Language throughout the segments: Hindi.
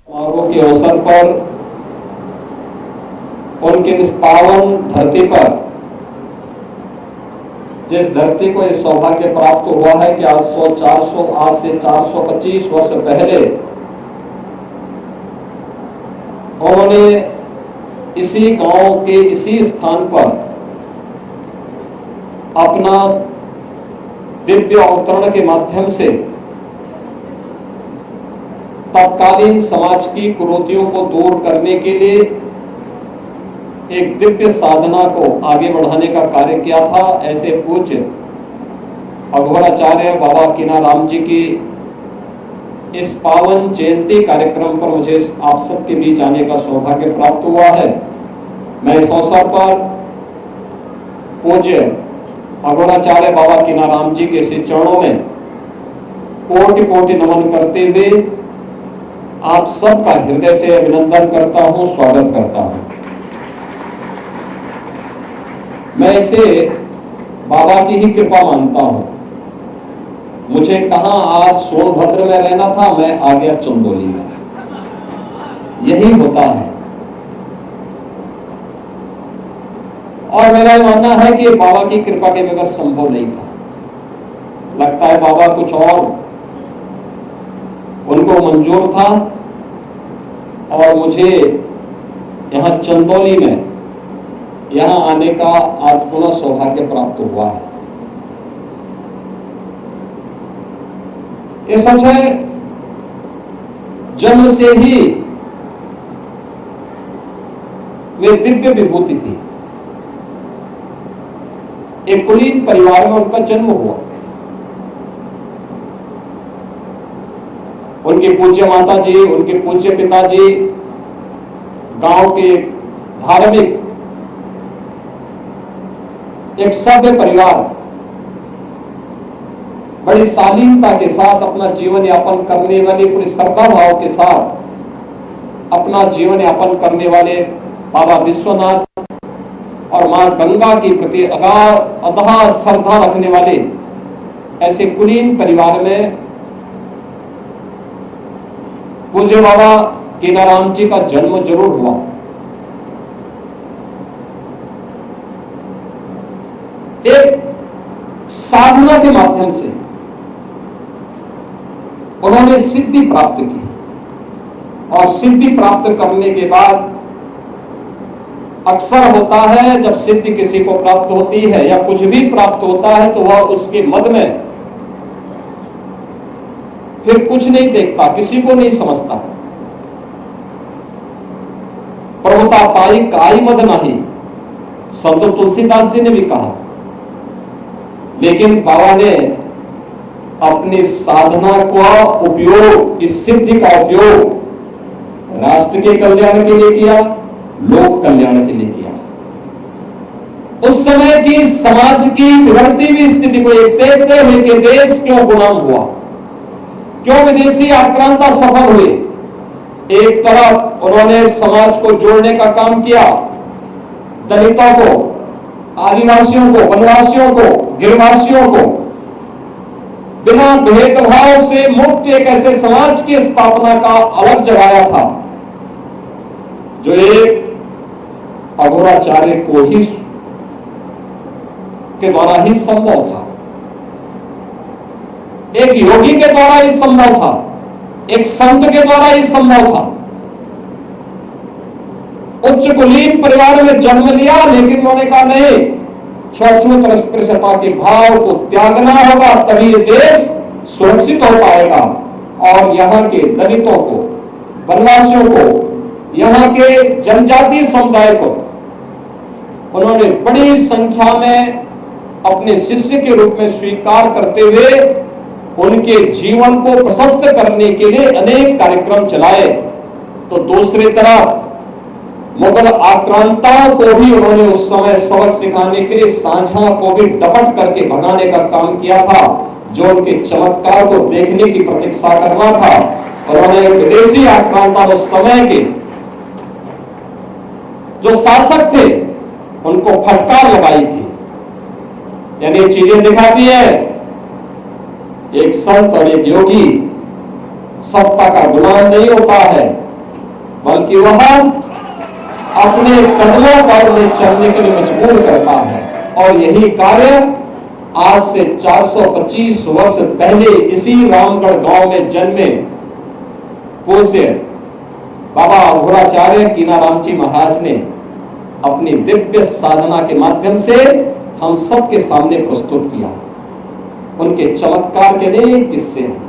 समारोह के अवसर पर उनके इस पावन धरती पर, जिस धरती को यह सौभाग्य प्राप्त हुआ है कि आज से 425 वर्ष पहले उन्होंने इसी गांव के इसी स्थान पर अपना दिव्य अवतरण के माध्यम से तत्कालीन समाज की कुरीतियों को दूर करने के लिए एक दिव्य साधना को आगे बढ़ाने का कार्य किया था। ऐसे पूज्य अघोराचार्य बाबा कीनाराम जी की इस पावन जयंती कार्यक्रम पर मुझे आप सबके बीच आने का सौभाग्य प्राप्त हुआ है। मैं इस अवसर पर पूज्य अघोराचार्य बाबा कीनाराम जी के श्री चरणों में कोटि कोटि नमन करते हुए आप सबका हृदय से अभिनंदन करता हूं, स्वागत करता हूं। मैं इसे बाबा की ही कृपा मानता हूं। मुझे कहां आज सोनभद्र में रहना था, मैं आ गया चंदौली में। यही होता है और मेरा मानना है कि बाबा की कृपा के बगैर संभव नहीं था। लगता है बाबा कुछ और उनको मंजूर था और मुझे यहां चंदौली में यहां आने का आज पुनः सौभाग्य प्राप्त हुआ है। ये सच है, जन्म से ही वे दिव्य विभूति थी। एक कुलीन परिवार में उनका जन्म हुआ। उनके पूज्य माता जी, उनके पूज्य पिताजी गांव के धार्मिक एक सभ्य परिवार बड़ी शालीनता के साथ अपना जीवन यापन करने वाले, पूरी श्रद्धा भाव के साथ अपना जीवन यापन करने वाले बाबा विश्वनाथ और मां गंगा के प्रति अगाध श्रद्धा रखने वाले ऐसे कुलीन परिवार में पूज्य बाबा कीनाराम जी का जन्म जरूर हुआ। एक साधना के माध्यम से उन्होंने सिद्धि प्राप्त की और सिद्धि प्राप्त करने के बाद अक्सर होता है जब सिद्धि किसी को प्राप्त होती है या कुछ भी प्राप्त होता है तो वह उसके मद में फिर कुछ नहीं देखता, किसी को नहीं समझता। प्रभुता पाई काई मद नहीं, संत तुलसीदास जी ने भी कहा। लेकिन बाबा ने अपनी साधना का उपयोग, इस सिद्धि का उपयोग राष्ट्र के कल्याण के लिए किया, लोक कल्याण के लिए किया। उस समय की समाज की बिगड़ती हुई स्थिति को देखते हुए कि देश क्यों गुलाम हुआ, क्यों विदेशी आक्रांता सफल हुए। एक तरफ उन्होंने समाज को जोड़ने का काम किया, दलितों को, आदिवासियों को, वनवासियों को, गिरवासियों को बिना भेदभाव से मुक्त एक ऐसे समाज की स्थापना का अलग जगाया था जो एक अघोराचार्य को ही के द्वारा ही संभव था, एक योगी के द्वारा ही संभव था, एक संत के द्वारा ही संभव था। उच्च कुलीन परिवार में जन्म लिया, लेकिन उन्होंने कहा नहीं, छूत अस्पृश्यता के भाव को त्यागना होगा, तभी ये देश सुरक्षित हो पाएगा। और यहाँ के दलितों को, वनवासियों को, यहाँ के जनजातीय समुदाय को उन्होंने बड़ी संख्या में अपने शिष्य के रूप में स्वीकार करते हुए उनके जीवन को प्रशस्त करने के लिए अनेक कार्यक्रम चलाए। तो दूसरी तरफ मुगल आक्रांताओं को भी उन्होंने उस समय सबक सिखाने के लिए सांझा को भी डपट करके भगाने का काम किया था, जो उनके चमत्कार को देखने की प्रतीक्षा करना था। उन्होंने विदेशी आक्रांता उस समय के जो शासक थे उनको फटकार लगाई थी। यानी चीजें दिखाती है, एक संत और एक योगी सत्ता का गुलाम नहीं होता है, बल्कि वह अपने कदमों पर उन्हें चलने के लिए मजबूर करता है। और यही कार्य आज से 425 वर्ष पहले इसी रामगढ़ गांव में जन्मे पूज्य बाबा अघोराचार्य कीनाराम जी महाराज ने अपनी दिव्य साधना के माध्यम से हम सबके सामने प्रस्तुत किया। उनके चमत्कार के अनेक किस्से हैं।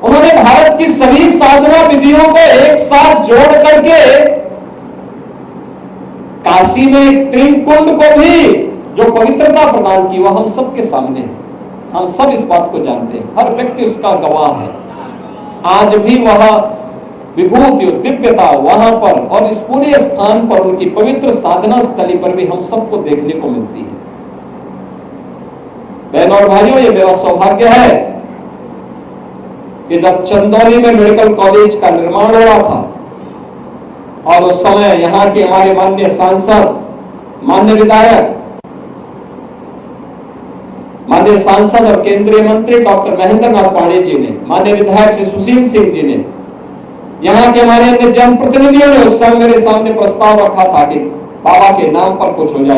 उन्होंने भारत की सभी साधना विधियों को एक साथ जोड़ करके काशी में त्रिकुंड को भी जो पवित्रता प्रदान की वह हम सबके सामने है। हम सब इस बात को जानते हैं, हर व्यक्ति उसका गवाह है। आज भी वह विभूति और दिव्यता वहां पर और इस पूरे स्थान पर उनकी पवित्र साधना स्थली पर भी हम सबको देखने को मिलती है। बहनों और भाइयों, ये मेरा सौभाग्य है कि जब चंदौली में मेडिकल कॉलेज का निर्माण हो रहा था और उस समय यहां के हमारे माननीय सांसद, माननीय विधायक, माननीय सांसद और केंद्रीय मंत्री डॉक्टर महेंद्र नाथ पांडे जी ने, माननीय विधायक श्री सुशील सिंह जी ने, यहाँ के हमारे अन्य जनप्रतिनिधियों ने उस समय मेरे सामने प्रस्ताव रखा था कि बाबा के नाम पर कुछ हो जाए।